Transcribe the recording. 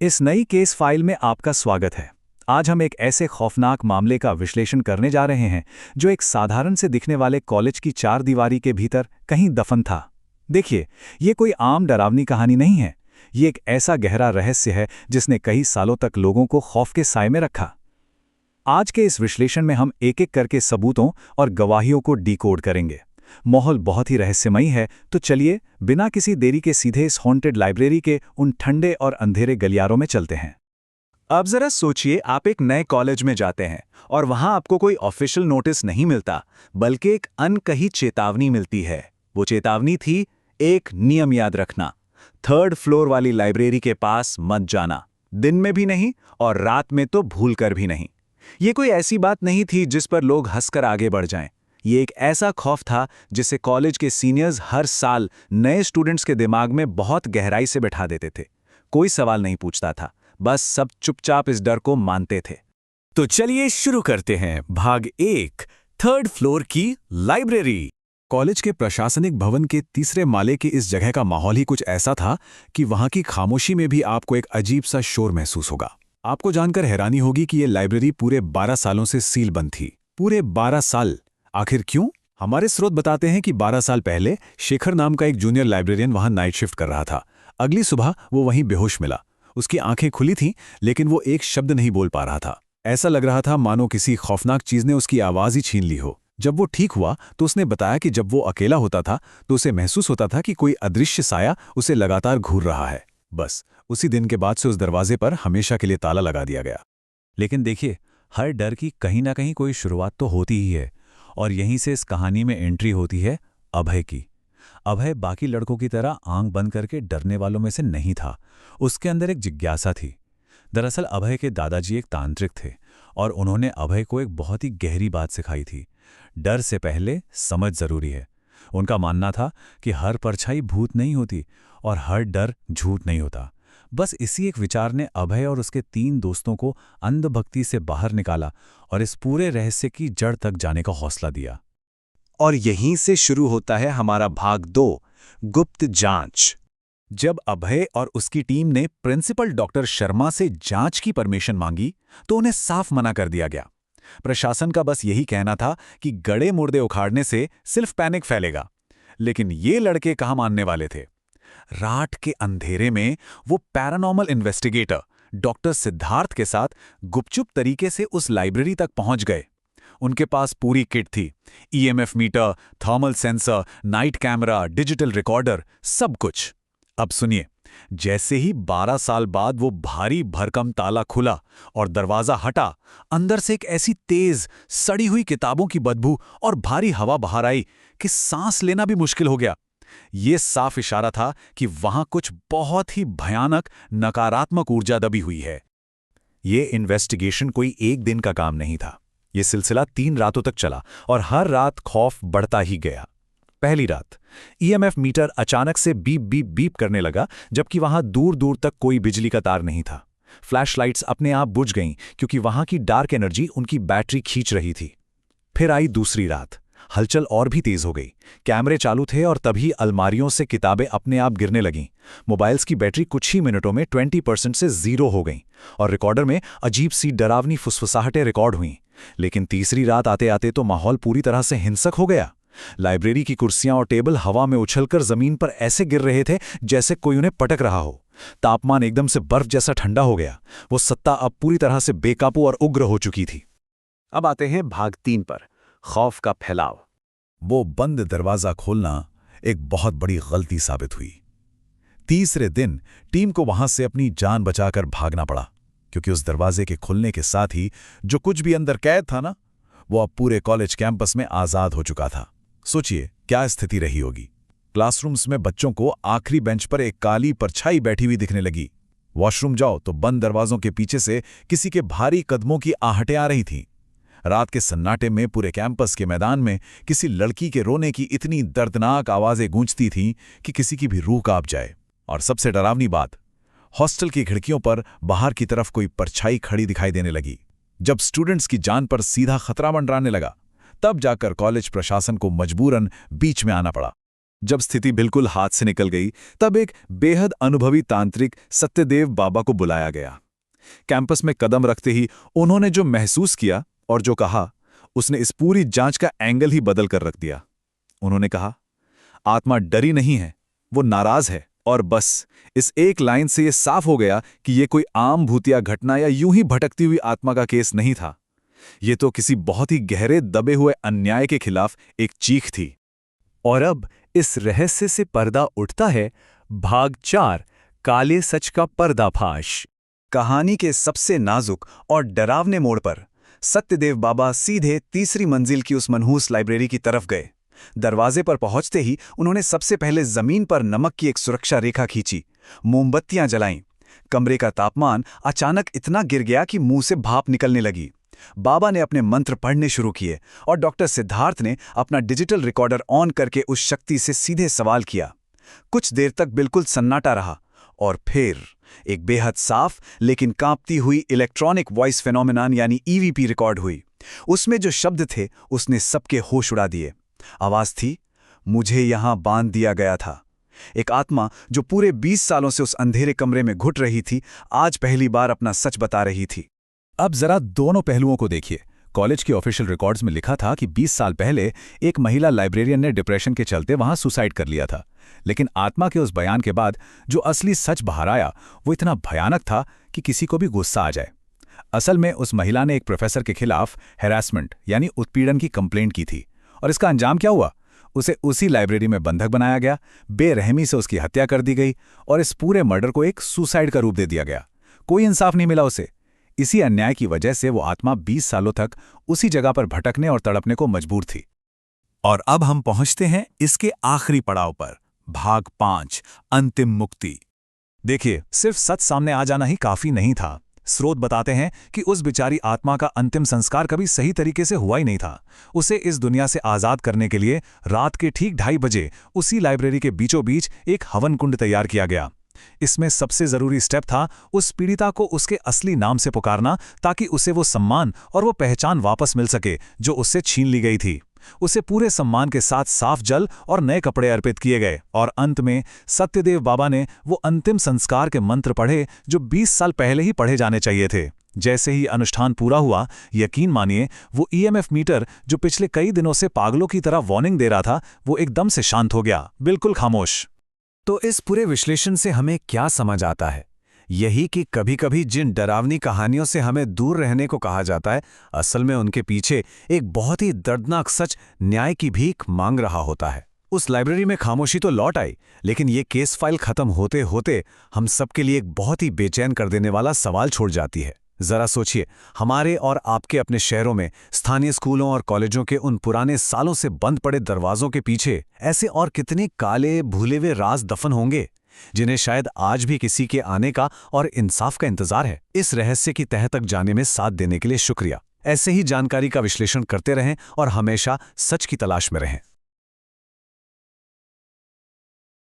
इस नई case file में आपका स्वागत है। आज हम एक ऐसे खौफनाक मामले का विश्लेषण करने जा रहे हैं जो एक साधारण से दिखने वाले कॉलेज की चार दीवारी के भीतर कहीं दफन था। देखिए, ये कोई आम डरावनी कहानी नहीं है। ये एक ऐसा गहरा रहस्य है जिसने कई सालों तक लोगों को खौफ के साए में रखा। आज के इस विश्लेषण में हम एक एक करके सबूतों और गवाहियों को डिकोड करेंगे। माहौल बहुत ही रहस्यमयी है, तो चलिए बिना किसी देरी के सीधे इस हॉन्टेड लाइब्रेरी के उन ठंडे और अंधेरे गलियारों में चलते हैं। अब जरा सोचिए, आप एक नए कॉलेज में जाते हैं और वहां आपको कोई ऑफिशियल नोटिस नहीं मिलता, बल्कि एक अनकही चेतावनी मिलती है। वो चेतावनी थी, एक नियम याद रखना, 3rd फ्लोर वाली लाइब्रेरी के पास मत जाना, दिन में भी नहीं और रात में तो भूलकर भी नहीं। ये कोई ऐसी बात नहीं थी जिस पर लोग हंसकर आगे बढ़ जाएं। ये एक ऐसा खौफ था जिसे कॉलेज के सीनियर्स हर साल नए स्टूडेंट्स के दिमाग में बहुत गहराई से बैठा देते थे। कोई सवाल नहीं पूछता था, बस सब चुपचाप इस डर को मानते थे। तो चलिए शुरू करते हैं। भाग 1, 3rd फ्लोर की लाइब्रेरी। कॉलेज के प्रशासनिक भवन के तीसरे माले की इस जगह का माहौल ही कुछ ऐसा था कि वहां की खामोशी में भी आपको एक अजीब सा शोर महसूस होगा। आपको जानकर हैरानी होगी कि यह लाइब्रेरी पूरे 12 सालों से सील बंद थी। पूरे 12 साल। आखिर क्यों? हमारे स्रोत बताते हैं कि 12 साल पहले शेखर नाम का एक जूनियर लाइब्रेरियन वहां नाइट शिफ्ट कर रहा था। अगली सुबह वो वहीं बेहोश मिला। उसकी आंखें खुली थीं, लेकिन वो एक शब्द नहीं बोल पा रहा था। ऐसा लग रहा था मानो किसी खौफनाक चीज ने उसकी आवाज ही छीन ली हो। जब वो ठीक हुआ तो उसने बताया कि जब वो अकेला होता था तो उसे महसूस होता था कि कोई अदृश्य साया उसे लगातार घूर रहा है। बस उसी दिन के बाद से उस दरवाजे पर हमेशा के लिए ताला लगा दिया गया। लेकिन देखिए, हर डर की कहीं ना कहीं कोई शुरुआत तो होती ही है, और यहीं से इस कहानी में एंट्री होती है अभय की। अभय बाकी लड़कों की तरह आंख बंद करके डरने वालों में से नहीं था। उसके अंदर एक जिज्ञासा थी। दरअसल अभय के दादाजी एक तांत्रिक थे और उन्होंने अभय को एक बहुत ही गहरी बात सिखाई थी। डर से पहले समझ जरूरी है। उनका मानना था कि हर परछाई भूत नहीं होती और हर डर झूठ नहीं होता। बस इसी एक विचार ने अभय और उसके 3 दोस्तों को अंधभक्ति से बाहर निकाला और इस पूरे रहस्य की जड़ तक जाने का हौसला दिया। और यहीं से शुरू होता है हमारा भाग 2, गुप्त जांच। जब अभय और उसकी टीम ने प्रिंसिपल डॉक्टर शर्मा से जांच की परमिशन मांगी तो उन्हें साफ मना कर दिया गया। प्रशासन का बस यही कहना था कि गड़े मुर्दे उखाड़ने से सिर्फ पैनिक फैलेगा। लेकिन ये लड़के कहाँ मानने वाले थे। रात के अंधेरे में वो पैरानॉर्मल इन्वेस्टिगेटर डॉक्टर सिद्धार्थ के साथ गुपचुप तरीके से उस लाइब्रेरी तक पहुंच गए। उनके पास पूरी किट थी, EMF meter, thermal sensor, night camera, digital recorder, सब कुछ। अब सुनिए, जैसे ही 12 साल बाद वो भारी भरकम ताला खुला और दरवाजा हटा, अंदर से एक ऐसी तेज सड़ी हुई किताबों की बदबू और भारी हवा बाहर आई कि सांस लेना भी मुश्किल हो गया। ये साफ इशारा था कि वहां कुछ बहुत ही भयानक नकारात्मक ऊर्जा दबी हुई है। ये इन्वेस्टिगेशन कोई एक दिन का काम नहीं था। ये सिलसिला 3 रातों तक चला और हर रात खौफ बढ़ता ही गया। पहली रात ईएमएफ मीटर अचानक से बीप बीप बीप करने लगा, जबकि वहां दूर दूर तक कोई बिजली का तार नहीं था। फ्लैशलाइट्स अपने आप बुझ गईं क्योंकि वहां की डार्क एनर्जी उनकी बैटरी खींच रही थी। फिर आई दूसरी रात। हलचल और भी तेज हो गई। कैमरे चालू थे और तभी अलमारियों से किताबें अपने आप गिरने लगीं। मोबाइल्स की बैटरी कुछ ही मिनटों में 20% से 0 हो गईं और रिकॉर्डर में अजीब सी डरावनी फुसफुसाहटें रिकॉर्ड हुईं। लेकिन तीसरी रात आते आते तो माहौल पूरी तरह से हिंसक हो गया। लाइब्रेरी की कुर्सियां और टेबल हवा में उछलकर जमीन पर ऐसे गिर रहे थे जैसे कोई उन्हें पटक रहा हो। तापमान एकदम से बर्फ जैसा ठंडा हो गया। वो सत्ता अब पूरी तरह से बेकाबू और उग्र हो चुकी थी। अब आते हैं भाग 3 पर, खौफ का फैलाव। वो बंद दरवाजा खोलना एक बहुत बड़ी गलती साबित हुई। तीसरे दिन टीम को वहां से अपनी जान बचाकर भागना पड़ा, क्योंकि उस दरवाजे के खुलने के साथ ही जो कुछ भी अंदर कैद था ना, वो अब पूरे कॉलेज कैंपस में आजाद हो चुका था। सोचिए क्या स्थिति रही होगी। क्लासरूम्स में बच्चों को आखिरी बेंच पर एक काली परछाई बैठी हुई दिखने लगी। वॉशरूम जाओ तो बंद दरवाजों के पीछे से किसी के भारी कदमों की आहटें आ रही थीं। रात के सन्नाटे में पूरे कैंपस के मैदान में किसी लड़की के रोने की इतनी दर्दनाक आवाजें गूंजती थीं कि किसी की भी रूह कांप जाए। और सबसे डरावनी बात, हॉस्टल की खिड़कियों पर बाहर की तरफ कोई परछाई खड़ी दिखाई देने लगी। जब स्टूडेंट्स की जान पर सीधा खतरा मंडराने लगा, तब जाकर कॉलेज प्रशासन को मजबूरन बीच में आना पड़ा। जब स्थिति बिल्कुल हाथ से निकल गई, तब एक बेहद अनुभवी तांत्रिक सत्यदेव बाबा को बुलाया गया। कैंपस में कदम रखते ही उन्होंने जो महसूस किया और जो कहा, उसने इस पूरी जांच का एंगल ही बदल कर रख दिया। उन्होंने कहा, आत्मा डरी नहीं है, वो नाराज है। और बस इस एक लाइन से यह साफ हो गया कि यह कोई आम भूतिया घटना या यूं ही भटकती हुई आत्मा का केस नहीं था। यह तो किसी बहुत ही गहरे दबे हुए अन्याय के खिलाफ एक चीख थी। और अब इस रहस्य से पर्दा उठता है। भाग 4, काले सच का पर्दाफाश। कहानी के सबसे नाजुक और डरावने मोड़ पर सत्यदेव बाबा सीधे तीसरी मंजिल की उस मनहूस लाइब्रेरी की तरफ गए। दरवाजे पर पहुंचते ही उन्होंने सबसे पहले जमीन पर नमक की एक सुरक्षा रेखा खींची, मोमबत्तियां जलाईं। कमरे का तापमान अचानक इतना गिर गया कि मुंह से भाप निकलने लगी। बाबा ने अपने मंत्र पढ़ने शुरू किए और डॉक्टर सिद्धार्थ ने अपना डिजिटल रिकॉर्डर ऑन करके उस शक्ति से सीधे सवाल किया। कुछ देर तक बिल्कुल सन्नाटा रहा और फिर एक बेहद साफ लेकिन कांपती हुई इलेक्ट्रॉनिक वॉइस फेनोमेनन यानी ईवीपी रिकॉर्ड हुई। उसमें जो शब्द थे उसने सबके होश उड़ा दिए। आवाज थी, मुझे यहां बांध दिया गया था। एक आत्मा जो पूरे 20 सालों से उस अंधेरे कमरे में घुट रही थी, आज पहली बार अपना सच बता रही थी। अब जरा दोनों पहलुओं को देखिए। कॉलेज के ऑफिशियल रिकॉर्ड्स में लिखा था कि 20 साल पहले एक महिला लाइब्रेरियन ने डिप्रेशन के चलते वहां सुसाइड कर लिया था। लेकिन आत्मा के उस बयान के बाद जो असली सच बाहर आया वो इतना भयानक था कि किसी को भी गुस्सा आ जाए। असल में उस महिला ने एक प्रोफेसर के खिलाफ हैरासमेंट यानी उत्पीड़न की कंप्लेंट की थी। और इसका अंजाम क्या हुआ? उसे उसी लाइब्रेरी में बंधक बनाया गया, बेरहमी से उसकी हत्या कर दी गई और इस पूरे मर्डर को एक सुसाइड का रूप दे दिया गया। कोई इंसाफ नहीं मिला उसे। इसी अन्याय की वजह से वो आत्मा 20 सालों तक उसी जगह पर भटकने और तड़पने को मजबूर थी। और अब हम पहुंचते हैं इसके आखिरी पड़ाव पर, भाग 5, अंतिम मुक्ति। देखिए, सिर्फ सच सामने आ जाना ही काफी नहीं था। स्रोत बताते हैं कि उस बेचारी आत्मा का अंतिम संस्कार कभी सही तरीके से हुआ ही नहीं था। उसे इस दुनिया से आज़ाद करने के लिए रात के ठीक 2:30 बजे उसी लाइब्रेरी के बीचों बीच एक हवन कुंड तैयार किया गया। इसमें सबसे जरूरी स्टेप था उस पीड़िता को उसके असली नाम से पुकारना, ताकि उसे वो सम्मान और वो पहचान वापस मिल सके जो उससे छीन ली गई थी। उसे पूरे सम्मान के साथ साफ जल और नए कपड़े अर्पित किए गए और अंत में सत्यदेव बाबा ने वो अंतिम संस्कार के मंत्र पढ़े जो 20 साल पहले ही पढ़े जाने चाहिए थे। जैसे ही अनुष्ठान पूरा हुआ, यकीन मानिए वो ईएमएफ मीटर जो पिछले कई दिनों से पागलों की तरह वार्निंग दे रहा था, वो एकदम से शांत हो गया, बिल्कुल खामोश। तो इस पूरे विश्लेषण से हमें क्या समझ आता है? यही कि कभी-कभी जिन डरावनी कहानियों से हमें दूर रहने को कहा जाता है, असल में उनके पीछे एक बहुत ही दर्दनाक सच न्याय की भीख मांग रहा होता है। उस लाइब्रेरी में खामोशी तो लौट आई, लेकिन ये केस फाइल खत्म होते होते हम सबके लिए एक बहुत ही बेचैन कर देने वाला सवाल छोड़ जाती है। जरा सोचिए, हमारे और आपके अपने शहरों में स्थानीय स्कूलों और कॉलेजों के उन पुराने सालों से बंद पड़े दरवाजों के पीछे ऐसे और कितने काले भूले हुए राज दफन होंगे, जिन्हें शायद आज भी किसी के आने का और इंसाफ का इंतजार है। इस रहस्य की तह तक जाने में साथ देने के लिए शुक्रिया। ऐसे ही जानकारी का विश्लेषण करते रहें और हमेशा सच की तलाश में रहें।